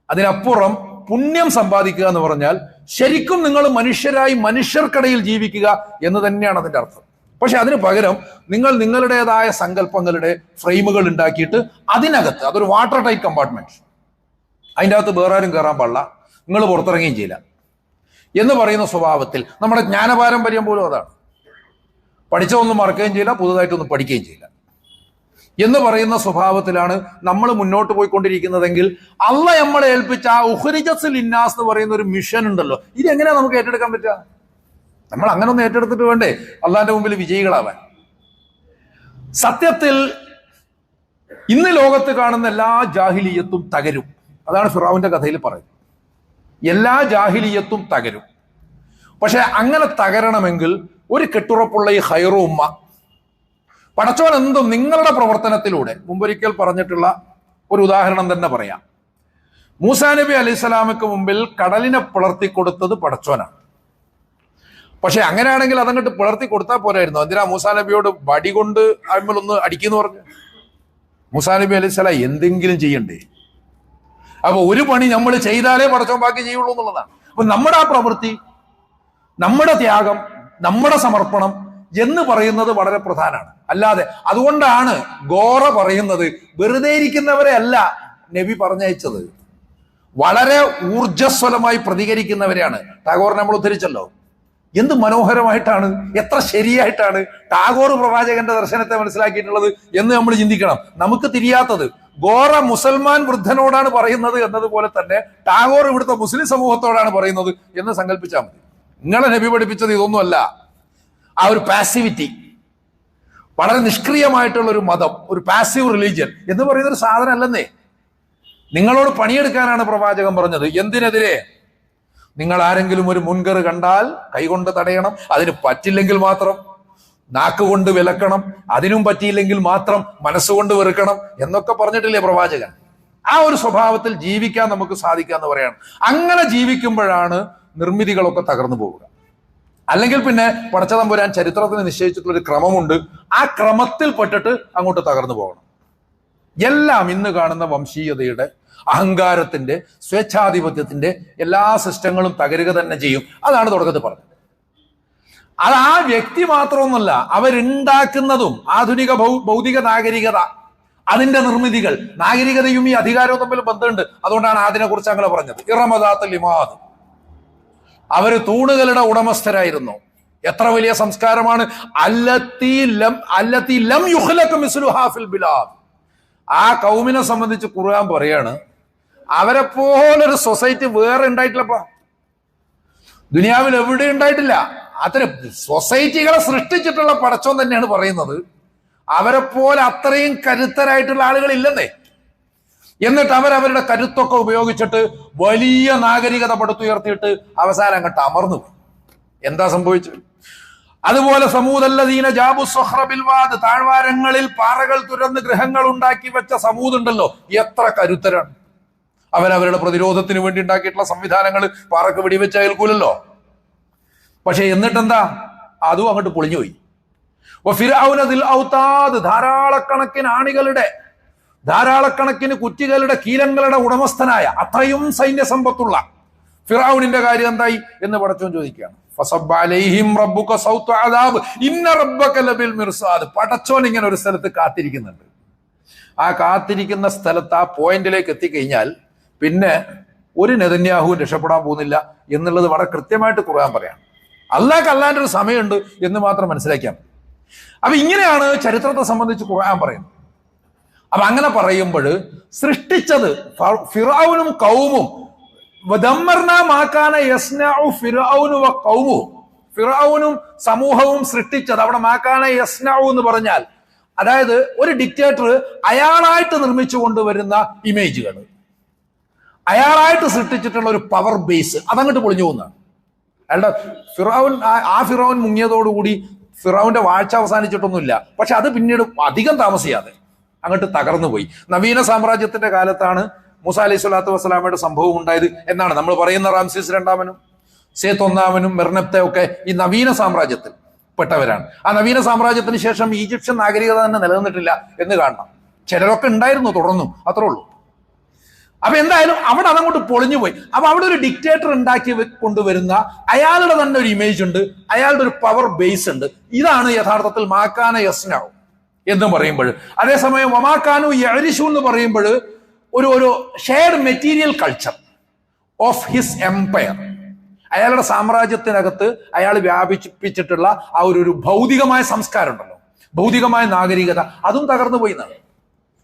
അതിനപ്പുറം പുണ്യം സമ്പാദിക്കുക എന്ന് പറഞ്ഞാൽ ശരിക്കും നിങ്ങൾ മനുഷ്യരായി മനുഷ്യർക്കിടയിൽ ജീവിക്കുക എന്ന് തന്നെയാണ് അതിന്റെ അർത്ഥം. പക്ഷെ അതിന് പകരം നിങ്ങൾ നിങ്ങളുടേതായ സങ്കല്പങ്ങളുടെ ഫ്രെയിമുകൾ ഉണ്ടാക്കിയിട്ട് അതിനകത്ത്, അതൊരു വാട്ടർ ടൈറ്റ് കമ്പാർട്ട്മെന്റ്, അതിൻ്റെ അകത്ത് വേറെ ആരും കയറാൻ പാടില്ല, നിങ്ങൾ പുറത്തിറങ്ങുകയും ചെയ്യില്ല എന്ന് പറയുന്ന സ്വഭാവത്തിൽ നമ്മുടെ ജ്ഞാനപാരമ്പര്യം പോലും അതാണ്. പഠിച്ചതൊന്നും മറക്കുകയും ചെയ്യില്ല, പുതുതായിട്ടൊന്നും പഠിക്കുകയും ചെയ്യില്ല എന്ന് പറയുന്ന സ്വഭാവത്തിലാണ് നമ്മൾ മുന്നോട്ട് പോയിക്കൊണ്ടിരിക്കുന്നതെങ്കിൽ അള്ളാഹ് നമ്മളെ ഏൽപ്പിച്ച ആ ഉഖ്രിജത്തുൽ ലിന്നാസ് എന്ന് പറയുന്ന ഒരു മിഷൻ ഉണ്ടല്ലോ, ഇതെങ്ങനെയാ നമുക്ക് ഏറ്റെടുക്കാൻ പറ്റുക? നമ്മൾ അങ്ങനെ ഒന്ന് ഏറ്റെടുത്തിട്ട് വേണ്ടേ അള്ളാഹിന്റെ മുമ്പിൽ വിജയികളാവാൻ? സത്യത്തിൽ ഇന്ന് ലോകത്ത് കാണുന്ന എല്ലാ ജാഹിലിയത്തും തകരും. അതാണ് ഫിറഔന്റെ കഥയിൽ പറയുന്നത്. എല്ലാ ജാഹിലിയത്തും തകരും. പക്ഷെ അങ്ങനെ തകരണമെങ്കിൽ ഒരു കെട്ടുറപ്പുള്ള ഈ ഖൈറു ഉമ്മ, പടച്ചോൻ എന്തും നിങ്ങളുടെ പ്രവർത്തനത്തിലൂടെ, മുമ്പൊരിക്കൽ പറഞ്ഞിട്ടുള്ള ഒരു ഉദാഹരണം തന്നെ പറയാം. മൂസാ നബി അലൈഹി സ്വലാമക്ക് മുമ്പിൽ കടലിനെ പിളർത്തി കൊടുത്തത് പടച്ചോനാണ്. പക്ഷെ അങ്ങനെയാണെങ്കിൽ അതങ്ങോട്ട് പിളർത്തി കൊടുത്താൽ പോരായിരുന്നു. എന്തിനാ മൂസാ നബിയോട് വടി കൊണ്ട് അമ്മലൊന്ന് അടിക്കുന്നു പറഞ്ഞു? മൂസാ നബി അലൈഹി സ്വലാം എന്തെങ്കിലും ചെയ്യണ്ടേ? അപ്പൊ ഒരു പണി നമ്മൾ ചെയ്താലേ പടച്ചോൻ ബാക്കി ചെയ്യുള്ളൂ എന്നുള്ളതാണ്. അപ്പൊ നമ്മുടെ ആ പ്രവൃത്തി, നമ്മുടെ ത്യാഗം, നമ്മുടെ സമർപ്പണം എന്ന് പറയുന്നത് വളരെ പ്രധാനമാണ്. അല്ലാതെ അതുകൊണ്ടാണ് ഗോറ പറയുന്നത് വെറുതെ ഇരിക്കുന്നവരെ അല്ല നബി പറഞ്ഞയച്ചത്, വളരെ ഊർജ്ജസ്വലമായി പ്രതികരിക്കുന്നവരെയാണ്. ടാഗോർ നമ്മൾ ഉദ്ധരിച്ചല്ലോ. എന്ത് മനോഹരമായിട്ടാണ്, എത്ര ശരിയായിട്ടാണ് ടാഗോർ പ്രവാചകന്റെ ദർശനത്തെ മനസ്സിലാക്കിയിട്ടുള്ളത് എന്ന് നമ്മൾ ചിന്തിക്കണം. നമുക്ക് തിരിയാത്തത് ഗോറ മുസൽമാൻ വൃദ്ധനോടാണ് പറയുന്നത് എന്നതുപോലെ തന്നെ ടാഗോർ ഇവിടുത്തെ മുസ്ലിം സമൂഹത്തോടാണ് പറയുന്നത് എന്ന് സങ്കല്പിച്ചാൽ മതി. നിങ്ങളെ നബി പഠിപ്പിച്ചത് ഇതൊന്നുമല്ല. ആ ഒരു പാസിവിറ്റി, വളരെ നിഷ്ക്രിയമായിട്ടുള്ള ഒരു മതം, ഒരു പാസീവ് റിലീജിയൻ എന്ന് പറയുന്ന ഒരു സാധനം അല്ലെന്നേ. നിങ്ങളോട് പണിയെടുക്കാനാണ് പ്രവാചകൻ പറഞ്ഞത്. എന്തിനെതിരെ? നിങ്ങൾ ആരെങ്കിലും ഒരു മുൻകർ കണ്ടാൽ കൈകൊണ്ട് തടയണം, അതിന് പറ്റില്ലെങ്കിൽ മാത്രം നാക്കുകൊണ്ട് വിലക്കണം, അതിനും പറ്റിയില്ലെങ്കിൽ മാത്രം മനസ്സുകൊണ്ട് വെറുക്കണം എന്നൊക്കെ പറഞ്ഞിട്ടില്ലേ പ്രവാചകൻ? ആ ഒരു സ്വഭാവത്തിൽ ജീവിക്കാൻ നമുക്ക് സാധിക്കാന്ന് പറയാണ്. അങ്ങനെ ജീവിക്കുമ്പോഴാണ് നിർമ്മിതികളൊക്കെ തകർന്നു പോവുക. അല്ലെങ്കിൽ പിന്നെ പടച്ചതമ്പുരാൻ ചരിത്രത്തിന് നിശ്ചയിച്ചിട്ടുള്ള ഒരു ക്രമമുണ്ട്, ആ ക്രമത്തിൽ പെട്ടിട്ട് അങ്ങോട്ട് തകർന്നു പോകണം. എല്ലാം ഇന്ന് കാണുന്ന വംശീയതയുടെ, അഹങ്കാരത്തിന്റെ, സ്വേച്ഛാധിപത്യത്തിന്റെ എല്ലാ സിസ്റ്റങ്ങളും തകരുക തന്നെ ചെയ്യും. അതാണ് തുടക്കത്തിൽ പറഞ്ഞത്. അത് ആ വ്യക്തി മാത്രമൊന്നുമല്ല, അവരുണ്ടാക്കുന്നതും ആധുനിക ഭൗതിക നാഗരികത, അതിന്റെ നിർമ്മിതികൾ, നാഗരികതയും ഈ അധികാരവും തമ്മിൽ ബന്ധമുണ്ട്. അതുകൊണ്ടാണ് അതിനെ കുറിച്ച് അങ്ങനെ പറഞ്ഞത്. ഇറമദാത്ത് ലിമാദ്, അവര് തൂണുകളുടെ ഉടമസ്ഥരായിരുന്നു. എത്ര വലിയ സംസ്കാരമാണ്! അല്ലത്തി ലം യുഖ്ലഖ് മിസ്ലുഹാ ഫിൽ ബിലാദ്. ആ കൗമിനെ സംബന്ധിച്ച് ഖുർആൻ പറയാണ്, അവരെ പോലൊരു സൊസൈറ്റി വേറെ ഉണ്ടായിട്ടില്ലപ്പ, ദുനിയാവിൽ എവിടെ ഉണ്ടായിട്ടില്ല. അത്തരം സൊസൈറ്റികളെ സൃഷ്ടിച്ചിട്ടുള്ള പടച്ചോൻ തന്നെയാണ് പറയുന്നത്, അവരെ പോലെ അത്രയും കരുത്തരായിട്ടുള്ള ആളുകൾ ഇല്ലെന്നേ. എന്നിട്ട് അവരവരുടെ കരുത്തൊക്കെ ഉപയോഗിച്ചിട്ട് വലിയ നാഗരികത പടുത്തുയർത്തിയിട്ട് അവസാനം അങ്ങോട്ട് അമർന്നു. എന്താ സംഭവിച്ചത്? അതുപോലെ സമൂദല്ലദീന ജാബു സ്വഖ്റ ബിൽ വാദ്, താഴ്വാരങ്ങളിൽ പാറകൾ തുരന്ന് ഗൃഹങ്ങൾ ഉണ്ടാക്കി വെച്ച സമൂദുണ്ടല്ലോ, എത്ര കരുത്തരാണ്! അവരവരുടെ പ്രതിരോധത്തിന് വേണ്ടി ഉണ്ടാക്കിയിട്ടുള്ള സംവിധാനങ്ങൾ പാറക്ക് വെടിവെച്ച് അയൽക്കൂലല്ലോ. പക്ഷെ എന്നിട്ടെന്താ, അതും അങ്ങോട്ട് പൊളിഞ്ഞുപോയി. ഫിർഔന ദിൽ ഔതാദ്, ധാരാളക്കണക്കിന് ആണികളുടെ, ധാരാളക്കണക്കിന് കുറ്റികളുടെ, കീലങ്ങളുടെ ഉടമസ്ഥനായ, അത്രയും സൈന്യ സമ്പത്തുള്ള ഫിർഔനിന്റെ കാര്യം എന്തായി എന്ന് പടച്ചോൻ ചോദിക്കുകയാണ്. പടച്ചോൻ ഇങ്ങനെ ഒരു സ്ഥലത്ത് കാത്തിരിക്കുന്നുണ്ട്. ആ കാത്തിരിക്കുന്ന സ്ഥലത്ത്, ആ പോയിന്റിലേക്ക് എത്തിക്കഴിഞ്ഞാൽ പിന്നെ ഒരു നെതന്യാഹുവും രക്ഷപ്പെടാൻ പോകുന്നില്ല എന്നുള്ളത് വളരെ കൃത്യമായിട്ട് ഖുർആൻ പറയാം. അല്ലാഹ്ക്ക് ഒരു സമയമുണ്ട് എന്ന് മാത്രം മനസ്സിലാക്കിയാൽ. അപ്പൊ ഇങ്ങനെയാണ് ചരിത്രത്തെ സംബന്ധിച്ച് ഖുർആൻ പറയുന്നത്. അപ്പൊ അങ്ങനെ പറയുമ്പോൾ സൃഷ്ടിച്ചത് ഫിർഔനും ഖൗമും, ഫിർഔനും സമൂഹവും സൃഷ്ടിച്ചത്, അവിടെ മാക്കാന യസ്നഉ എന്ന് പറഞ്ഞാൽ അതായത് ഒരു ഡിക്റ്റേറ്റർ അയാളായിട്ട് നിർമ്മിച്ചു കൊണ്ടുവരുന്ന ഇമേജുകൾ, അയാളായിട്ട് സൃഷ്ടിച്ചിട്ടുള്ള ഒരു പവർ ബേസ്, അതങ്ങോട്ട് പൊളിഞ്ഞു പോകുന്നതാണ്. അയാളുടെ ഫിറൗൻ മുങ്ങിയതോടുകൂടി ഫിറൗന്റെ വാഴ്ച അവസാനിച്ചിട്ടൊന്നുമില്ല. പക്ഷെ അത് പിന്നീട് അധികം താമസിയാതെ അങ്ങോട്ട് തകർന്നു പോയി. നവീന സാമ്രാജ്യത്തിന്റെ കാലത്താണ് മൂസ അലൈഹി സ്വലാത്തു വസ്സലാമയുടെ സംഭവം ഉണ്ടായത് എന്നാണ് നമ്മൾ പറയുന്ന. റാംസീസ് രണ്ടാമനും സേത്ത് ഒന്നാമനും മെർനെപ്തെ ഒക്കെ ഈ നവീന സാമ്രാജ്യത്തിൽ പെട്ടവരാണ്. ആ നവീന സാമ്രാജ്യത്തിന് ശേഷം ഈജിപ്ഷ്യൻ നാഗരികത തന്നെ നിലനിന്നിട്ടില്ല എന്ന് കാണണം. ചിലരൊക്കെ ഉണ്ടായിരുന്നു തുടർന്നും, അത്രേ ഉള്ളൂ. അപ്പൊ എന്തായാലും അവിടെ അതങ്ങോട്ട് പൊളിഞ്ഞു പോയി. അപ്പൊ അവിടെ ഒരു ഡിക്റ്റേറ്റർ ഉണ്ടാക്കി കൊണ്ടുവരുന്ന അയാളുടെ തന്നെ ഒരു ഇമേജ് ഉണ്ട്, അയാളുടെ ഒരു പവർ ബേസ് ഉണ്ട്. ഇതാണ് യഥാർത്ഥത്തിൽ മാക്കാന യസ്നഉ എന്ന് പറയുമ്പോൾ. അതേസമയം വമാക്കാനു യഅരിശു എന്ന് പറയുമ്പോൾ ഒരു shared material culture of his empire, അയാളുടെ സാമ്രാജ്യത്തിനകത്ത് അയാൾ വ്യാപിപ്പിച്ചിട്ടുള്ള ആ ഒരു ഭൗതികമായ സംസ്കാരം ഉണ്ടല്ലോ, ഭൗതികമായ നാഗരികത, അതും തകർന്നു പോയി എന്നാണ്.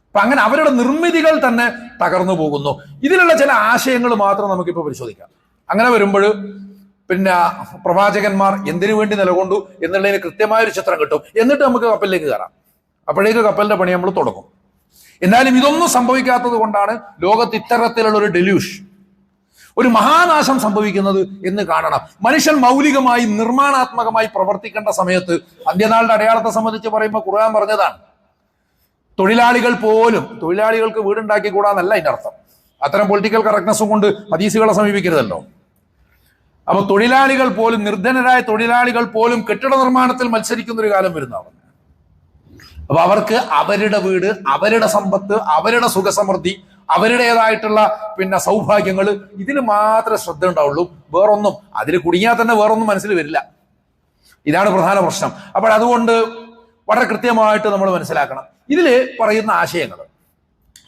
അപ്പൊ അങ്ങനെ അവരുടെ നിർമ്മിതികൾ തന്നെ തകർന്നു പോകുന്നു. ഇതിലുള്ള ചില ആശയങ്ങൾ മാത്രം നമുക്കിപ്പോൾ പരിശോധിക്കാം. അങ്ങനെ വരുമ്പോൾ പിന്നെ പ്രവാചകന്മാർ എന്തിനു വേണ്ടി നിലകൊണ്ടു എന്നുള്ളതിന് കൃത്യമായൊരു ചിത്രം കിട്ടും. എന്നിട്ട് നമുക്ക് കപ്പലിലേക്ക് കയറാം. അപ്പോഴേക്ക് കപ്പലിന്റെ പണി നമ്മൾ തുടങ്ങും. എന്നാലും ഇതൊന്നും സംഭവിക്കാത്തത് കൊണ്ടാണ് ലോകത്ത് ഇത്തരത്തിലുള്ള ഒരു ഡെലൂഷൻ, ഒരു മഹാനാശം സംഭവിക്കുന്നത് എന്ന് കാണണം. മനുഷ്യൻ മൗലികമായി നിർമ്മാണാത്മകമായി പ്രവർത്തിക്കേണ്ട സമയത്ത് അന്ത്യനാളുടെ അടയാളത്തെ സംബന്ധിച്ച് പറയുമ്പോൾ ഖുർആൻ പറഞ്ഞതാണ്, തൊഴിലാളികൾക്ക് വീടുണ്ടാക്കി കൂടാന്നല്ല അതിന്റെ അർത്ഥം. അത്തരം പൊളിറ്റിക്കൽ കറക്റ്റ്നസ്സും കൊണ്ട് ഹദീസുകളെ സമീപിക്കരുതല്ലോ. അപ്പൊ തൊഴിലാളികൾ പോലും, നിർധനരായ തൊഴിലാളികൾ പോലും കെട്ടിട നിർമ്മാണത്തിൽ മത്സരിക്കുന്ന ഒരു കാലം വരുന്നതാണ്. അപ്പൊ അവർക്ക് അവരുടെ വീട്, അവരുടെ സമ്പത്ത്, അവരുടെ സുഖസമൃദ്ധി, അവരുടേതായിട്ടുള്ള പിന്നെ സൗഭാഗ്യങ്ങൾ, ഇതിന് മാത്രമേ ശ്രദ്ധ ഉണ്ടാവുള്ളൂ. വേറൊന്നും, അതിൽ കുടുങ്ങിയാൽ തന്നെ വേറൊന്നും മനസ്സിൽ വരില്ല. ഇതാണ് പ്രധാന പ്രശ്നം. അപ്പോൾ അതുകൊണ്ട് വളരെ കൃത്യമായിട്ട് നമ്മൾ മനസ്സിലാക്കണം. ഇതില് പറയുന്ന ആശയങ്ങൾ,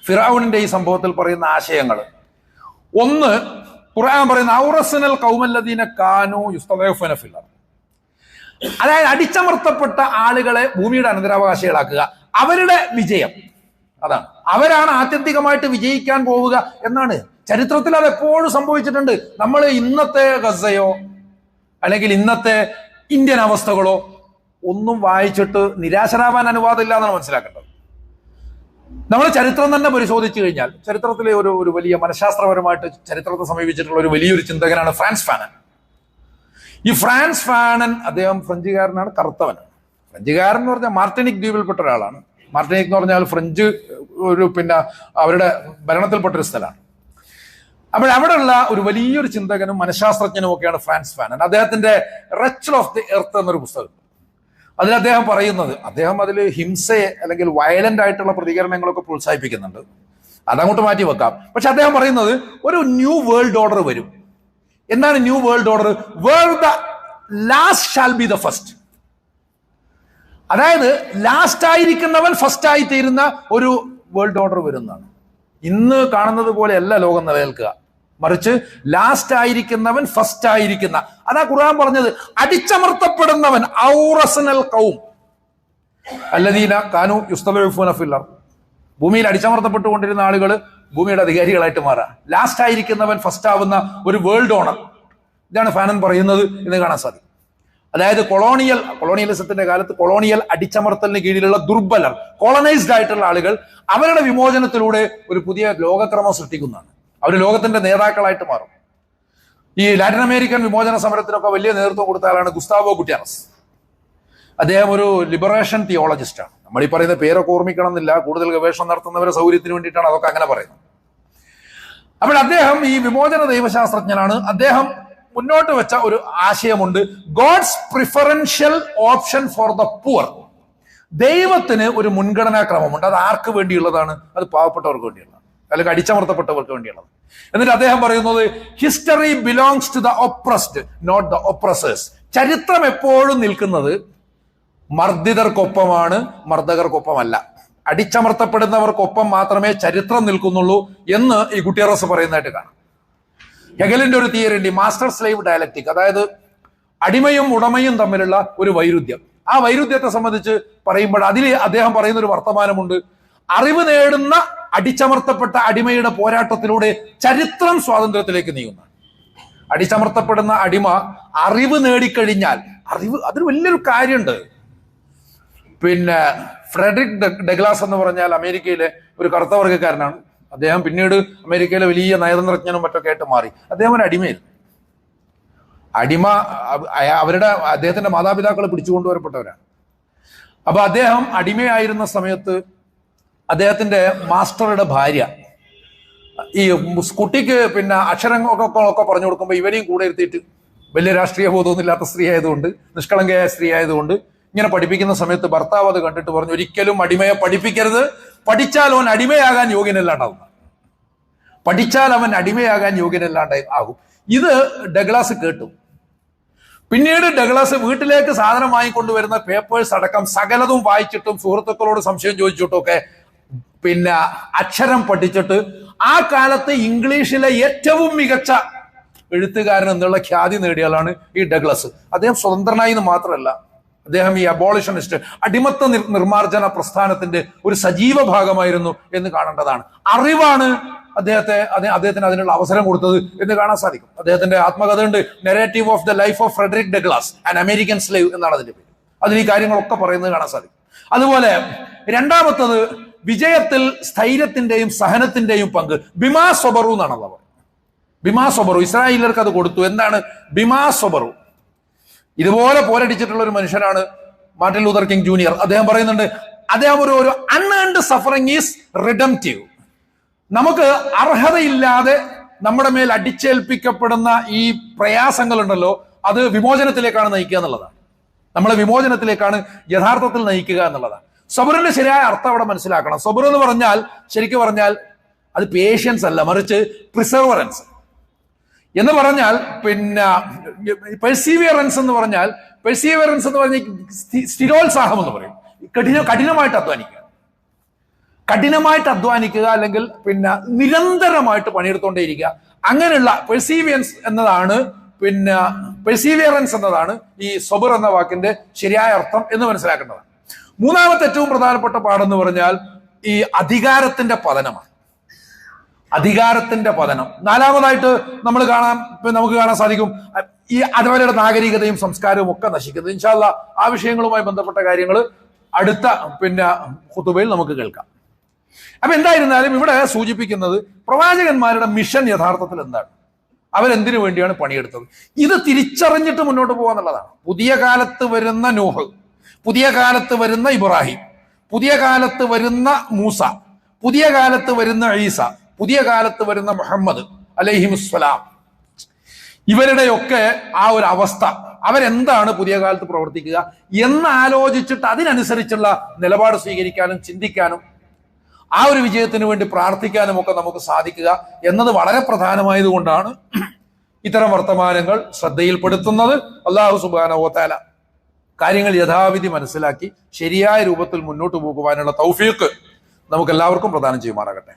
ഫിറഔനിന്റെ ഈ സംഭവത്തിൽ പറയുന്ന ആശയങ്ങൾ, ഒന്ന് ഖുർആൻ പറയുന്ന ഔറസ്നൽ ഖൗമല്ലദീന കാനൂ യുസ്തദഅഫൂന ഫിൽ അർദ്, അതായത് അടിച്ചമർത്തപ്പെട്ട ആളുകളെ ഭൂമിയുടെ അനന്തരാവകാശികളാക്കുക, അവരുടെ വിജയം അതാണ്. അവരാണ് ആത്യന്തികമായിട്ട് വിജയിക്കാൻ പോവുക എന്നാണ്. ചരിത്രത്തിൽ അത് എപ്പോഴും സംഭവിച്ചിട്ടുണ്ട്. നമ്മൾ ഇന്നത്തെ ഗസയോ അല്ലെങ്കിൽ ഇന്നത്തെ ഇന്ത്യൻ അവസ്ഥകളോ ഒന്നും വായിച്ചിട്ട് നിരാശരാവാൻ അനുവാദമില്ല എന്നാണ് മനസ്സിലാക്കേണ്ടത്. നമ്മൾ ചരിത്രം തന്നെ പരിശോധിച്ചു കഴിഞ്ഞാൽ ചരിത്രത്തിലെ ഒരു വലിയ മനഃശാസ്ത്രപരമായിട്ട് ചരിത്രത്തെ സമീപിച്ചിട്ടുള്ള ഒരു വലിയൊരു ചിന്തകനാണ് ഫ്രാൻസ് ഫാനൻ. ഈ ഫ്രാൻസ് ഫാനൻ, അദ്ദേഹം ഫ്രഞ്ചുകാരനാണ്, കറുത്തവനാണ്. ഫ്രഞ്ചുകാരൻ എന്ന് പറഞ്ഞാൽ മാർട്ടിനിക് ദ്വീപിൽപ്പെട്ട ഒരാളാണ്. മാർട്ടിനിക് എന്ന് പറഞ്ഞാൽ ഫ്രഞ്ച് പിന്നെ അവരുടെ ഭരണത്തിൽപ്പെട്ടൊരു സ്ഥലമാണ്. അപ്പോൾ അവിടെയുള്ള ഒരു വലിയൊരു ചിന്തകനും മനഃശാസ്ത്രജ്ഞനും ഒക്കെയാണ് ഫ്രാൻസ് ഫാനൻ. അദ്ദേഹത്തിന്റെ റച്ചൽ ഓഫ് ദി എർത്ത് എന്നൊരു പുസ്തകം. അതിൽ അദ്ദേഹം പറയുന്നത്, അദ്ദേഹം അതിൽ ഹിംസയെ അല്ലെങ്കിൽ വയലന്റ് ആയിട്ടുള്ള പ്രതികരണങ്ങളൊക്കെ പ്രോത്സാഹിപ്പിക്കുന്നുണ്ട്, അതങ്ങോട്ട് മാറ്റി വെക്കാം. പക്ഷെ അദ്ദേഹം പറയുന്നത് ഒരു ന്യൂ വേൾഡ് ഓർഡർ വരും. എന്താണ് new world order? Where the last shall be the first. അതായത് ലാസ്റ്റ് ആയിരിക്കുന്നവൻ ഫസ്റ്റ് ആയി തീരുന്ന ഒരു വേൾഡ് ഓർഡർ വരുന്നതാണ്. ഇന്ന് കാണുന്നത് പോലെയല്ല ലോകം നിലനിൽക്കുക, മറിച്ച് ലാസ്റ്റ് ആയിരിക്കുന്നവൻ ഫസ്റ്റ് ആയിരിക്കുന്ന, അതാ ഖുർആൻ പറഞ്ഞത്, അടിച്ചമർത്തപ്പെടുന്നവൻ ഔറസനൽ ഖൗം അല്ലദീന കാനൂ യുസ്തദഊഫൂന ഫിൽ അർദ്. ഭൂമിയിൽ അടിച്ചമർത്തപ്പെട്ടുകൊണ്ടിരുന്ന ആളുകൾ ഭൂമിയുടെ അധികാരികളായിട്ട് മാറാം. ലാസ്റ്റ് ആയിരിക്കുന്നവൻ ഫസ്റ്റ് ആവുന്ന ഒരു വേൾഡ് ഓണർ, ഇതാണ് ഫാനൻ പറയുന്നത് എന്ന് കാണാൻ സാധിക്കും. അതായത് കൊളോണിയലിസത്തിന്റെ കാലത്ത് കൊളോണിയൽ അടിച്ചമർത്തലിന് കീഴിലുള്ള ദുർബലർ, കോളനൈസ്ഡ് ആയിട്ടുള്ള ആളുകൾ അവരുടെ വിമോചനത്തിലൂടെ ഒരു പുതിയ ലോകക്രമം സൃഷ്ടിക്കുന്നതാണ്. അവർ ലോകത്തിന്റെ നേതാക്കളായിട്ട് മാറും. ഈ ലാറ്റിൻ അമേരിക്കൻ വിമോചന സമരത്തിനൊക്കെ വലിയ നേതൃത്വം കൊടുത്ത ആളാണ് ഗുസ്താവോ ഗുട്യാറസ്. അദ്ദേഹം ഒരു ലിബറേഷൻ തിയോളജിസ്റ്റാണ്. നമ്മൾ ഈ പറയുന്ന പേരൊക്കെ ഓർമ്മിക്കണം എന്നില്ല, കൂടുതൽ ഗവേഷണം നടത്തുന്നവരെ സൗകര്യത്തിന് വേണ്ടിയിട്ടാണ് അതൊക്കെ അങ്ങനെ പറയുന്നത്. അപ്പോൾ അദ്ദേഹം ഈ വിമോചന ദൈവശാസ്ത്രജ്ഞനാണ്. അദ്ദേഹം മുന്നോട്ട് വെച്ച ഒരു ആശയമുണ്ട്, God's preferential option for the poor. ദൈവത്തിന് ഒരു മുൻഗണനാ ക്രമമുണ്ട്. അത് ആർക്ക് വേണ്ടിയുള്ളതാണ്? അത് പാവപ്പെട്ടവർക്ക് വേണ്ടിയുള്ളതാണ്, അല്ലെങ്കിൽ അടിച്ചമർത്തപ്പെട്ടവർക്ക് വേണ്ടിയുള്ളത്. എന്നിട്ട് അദ്ദേഹം പറയുന്നത്, history belongs to the oppressed not the oppressors. ചരിത്രം എപ്പോഴും നിൽക്കുന്നത് മർദ്ദിതർക്കൊപ്പമാണ്, മർദ്ദകർക്കൊപ്പമല്ല. അടിച്ചമർത്തപ്പെടുന്നവർക്കൊപ്പം മാത്രമേ ചരിത്രം നിൽക്കുന്നുള്ളൂ എന്ന് ഈ ഗുട്ടിയറസ് പറയുന്നതായിട്ട് കാണാം. ഹെഗലിന്റെ ഒരു തിയറി ഉണ്ട്, മാസ്റ്റർ സ്ലേവ് ഡയലക്റ്റിക്. അതായത് അടിമയും ഉടമയും തമ്മിലുള്ള ഒരു വൈരുദ്ധ്യം. ആ വൈരുദ്ധ്യത്തെ സംബന്ധിച്ച് പറയുമ്പോൾ അതിൽ അദ്ദേഹം പറയുന്ന ഒരു വർത്തമാനമുണ്ട്, അറിവ് നേടുന്ന അടിച്ചമർത്തപ്പെട്ട അടിമയുടെ പോരാട്ടത്തിലൂടെ ചരിത്രം സ്വാതന്ത്ര്യത്തിലേക്ക് നീങ്ങുന്നു. അടിച്ചമർത്തപ്പെടുന്ന അടിമ അറിവ് നേടിക്കഴിഞ്ഞാൽ, അറിവ് അതൊരു വലിയൊരു കാര്യമുണ്ട്. പിന്നെ ഫ്രെഡറിക് ഡഗ്ലാസ് എന്ന് പറഞ്ഞാൽ അമേരിക്കയിലെ ഒരു കറുത്ത വർഗ്ഗക്കാരനാണ്. അദ്ദേഹം പിന്നീട് അമേരിക്കയിലെ വലിയ നയതന്ത്രജ്ഞനും മറ്റൊക്കെ ആയിട്ട് മാറി. അദ്ദേഹം ഒരു അടിമയായിരുന്നു. അദ്ദേഹത്തിന്റെ മാതാപിതാക്കൾ പിടിച്ചുകൊണ്ടുവരപ്പെട്ടവരാണ്. അപ്പൊ അദ്ദേഹം അടിമയായിരുന്ന സമയത്ത് അദ്ദേഹത്തിന്റെ മാസ്റ്ററുടെ ഭാര്യ ഈ കുട്ടിക്ക് പിന്നെ അക്ഷരങ്ങളൊക്കെ പറഞ്ഞു കൊടുക്കുമ്പോൾ ഇവരെയും കൂടെ ഇരുത്തിയിട്ട്, വലിയ രാഷ്ട്രീയ ബോധമൊന്നും ഇല്ലാത്ത സ്ത്രീ ആയതുകൊണ്ട്, നിഷ്കളങ്കയായ സ്ത്രീ ആയതുകൊണ്ട് ഇങ്ങനെ പഠിപ്പിക്കുന്ന സമയത്ത് ഭർത്താവ് അത് കണ്ടിട്ട് പറഞ്ഞു, ഒരിക്കലും അടിമയെ പഠിപ്പിക്കരുത്, പഠിച്ചാൽ അവൻ അടിമയാകാൻ യോഗ്യനല്ലാണ്ടാവും, പഠിച്ചാൽ അവൻ അടിമയാകാൻ യോഗ്യനല്ലാണ്ടായി ആകും. ഇത് ഡഗ്ലാസ് കേട്ടു. പിന്നീട് ഡഗ്ലാസ് വീട്ടിലേക്ക് സാധനം വാങ്ങിക്കൊണ്ടുവരുന്ന പേപ്പേഴ്സ് അടക്കം സകലതും വായിച്ചിട്ടും സുഹൃത്തുക്കളോട് സംശയം ചോദിച്ചിട്ടും ഒക്കെ പിന്നെ അക്ഷരം പഠിച്ചിട്ട് ആ കാലത്ത് ഇംഗ്ലീഷിലെ ഏറ്റവും മികച്ച എഴുത്തുകാരൻ എന്നുള്ള ഖ്യാതി നേടിയാലാണ് ഈ ഡഗ്ലസ്. അദ്ദേഹം സ്വതന്ത്രനായി എന്ന് മാത്രമല്ല, അദ്ദേഹം ഈ അബോളിഷനിസ്റ്റ്, അടിമത്ത നിർമാർജന പ്രസ്ഥാനത്തിന്റെ ഒരു സജീവ ഭാഗമായിരുന്നു എന്ന് കാണേണ്ടതാണ്. അറിവാണ് അദ്ദേഹത്തിന് അതിനുള്ള അവസരം കൊടുത്തത് എന്ന് കാണാൻ സാധിക്കും. അദ്ദേഹത്തിന്റെ ആത്മകഥ ഉണ്ട്, narrative of the life of Frederick Douglass an American slave എന്നാണ് അതിന്റെ പേര്. അതിൽ ഈ കാര്യങ്ങളൊക്കെ പറയുന്നത് കാണാൻ സാധിക്കും. അതുപോലെ രണ്ടാമത്തത്, വിജയത്തിൽ സ്ഥൈര്യത്തിന്റെയും സഹനത്തിന്റെയും പങ്ക്. ബിമാ സൊബറു എന്നാണ് അത് പറയുന്നത്. ബിമാ സൊബറു, ഇസ്രായേലർക്ക് അത് കൊടുത്തു. എന്താണ് ബിമാ സൊബറു? ഇതുപോലെ പോരടിച്ചിട്ടുള്ള ഒരു മനുഷ്യനാണ് മാർട്ടിൻ ലൂതർ കിങ് ജൂനിയർ. അദ്ദേഹം പറയുന്നുണ്ട്, അദ്ദേഹം ഒരു അൺഏൺഡ് സഫറിങ് ഈസ് റിഡംപ്റ്റീവ്. നമുക്ക് അർഹതയില്ലാതെ നമ്മുടെ മേൽ അടിച്ചേൽപ്പിക്കപ്പെടുന്ന ഈ പ്രയാസങ്ങളുണ്ടല്ലോ, അത് വിമോചനത്തിലേക്കാണ് നയിക്കുക എന്നുള്ളതാണ്. നമ്മളെ വിമോചനത്തിലേക്കാണ് യഥാർത്ഥത്തിൽ നയിക്കുക എന്നുള്ളതാണ്. സബറിന്റെ ശരിയായ അർത്ഥം അവിടെ മനസ്സിലാക്കണം. സബർ എന്ന് പറഞ്ഞാൽ ശരിക്കും പറഞ്ഞാൽ അത് പേഷ്യൻസ് അല്ല, മറിച്ച് പ്രിസർവറൻസ് എന്ന് പറഞ്ഞാൽ, പിന്നെ പെർസീവിയറൻസ് എന്ന് പറഞ്ഞാൽ സ്ഥിരോത്സാഹം എന്ന് പറയും. കഠിനമായിട്ട് അധ്വാനിക്കുക അല്ലെങ്കിൽ പിന്നെ നിരന്തരമായിട്ട് പണിയെടുത്തോണ്ടേയിരിക്കുക. അങ്ങനെയുള്ള പെർസീവിയറൻസ് എന്നതാണ് ഈ സബർ എന്ന വാക്കിന്റെ ശരിയായ അർത്ഥം എന്ന് മനസ്സിലാക്കേണ്ടതാണ്. മൂന്നാമത്തെ ഏറ്റവും പ്രധാനപ്പെട്ട പാഠം പറഞ്ഞാൽ ഈ അധികാരത്തിന്റെ പതനമാണ്. അധികാരത്തിന്റെ പതനം. നാലാമതായിട്ട് നമുക്ക് കാണാൻ സാധിക്കും ഈ അവരുടെ നാഗരികതയും സംസ്കാരവും ഒക്കെ നശിക്കുന്നത്. ഇൻഷാ അല്ലാഹ് ആ വിഷയങ്ങളുമായി ബന്ധപ്പെട്ട കാര്യങ്ങൾ അടുത്ത ഖുതുബയിൽ നമുക്ക് കേൾക്കാം. അപ്പൊ എന്തായിരുന്നാലും ഇവിടെ സൂചിപ്പിക്കുന്നത് പ്രവാചകന്മാരുടെ മിഷൻ യഥാർത്ഥത്തിൽ എന്താണ്, അവരെന്തിനു വേണ്ടിയാണ് പണിയെടുത്തത്, ഇത് തിരിച്ചറിഞ്ഞിട്ട് മുന്നോട്ട് പോകാന്നുള്ളതാണ്. പുതിയ കാലത്ത് വരുന്ന നൂഹ്, പുതിയ കാലത്ത് വരുന്ന ഇബ്രാഹിം, പുതിയ കാലത്ത് വരുന്ന മൂസ, പുതിയ കാലത്ത് വരുന്ന ഈസ, പുതിയ കാലത്ത് വരുന്ന മുഹമ്മദ് അലൈഹിമുസ്സലാം, ഇവരുടെയൊക്കെ ആ ഒരു അവസ്ഥ അവരെന്താണ് പുതിയ കാലത്ത് പ്രവർത്തിക്കുക എന്ന് ആലോചിച്ചിട്ട് അതിനനുസരിച്ചുള്ള നിലപാട് സ്വീകരിക്കാനും ചിന്തിക്കാനും ആ ഒരു വിജയത്തിന് വേണ്ടി പ്രാർത്ഥിക്കാനും ഒക്കെ നമുക്ക് സാധിക്കുക എന്നത് വളരെ പ്രധാനമായതുകൊണ്ടാണ് ഇത്തരം വർത്തമാനങ്ങൾ ശ്രദ്ധയിൽപ്പെടുത്തുന്നത്. അല്ലാഹു സുബ്ഹാനഹു വ തആല കാര്യങ്ങൾ യഥാവിധി മനസ്സിലാക്കി ശരിയായ രൂപത്തിൽ മുന്നോട്ട് പോകുവാനുള്ള തൗഫീഖ് നമുക്ക് എല്ലാവർക്കും പ്രദാനം ചെയ്യുമാറാകട്ടെ.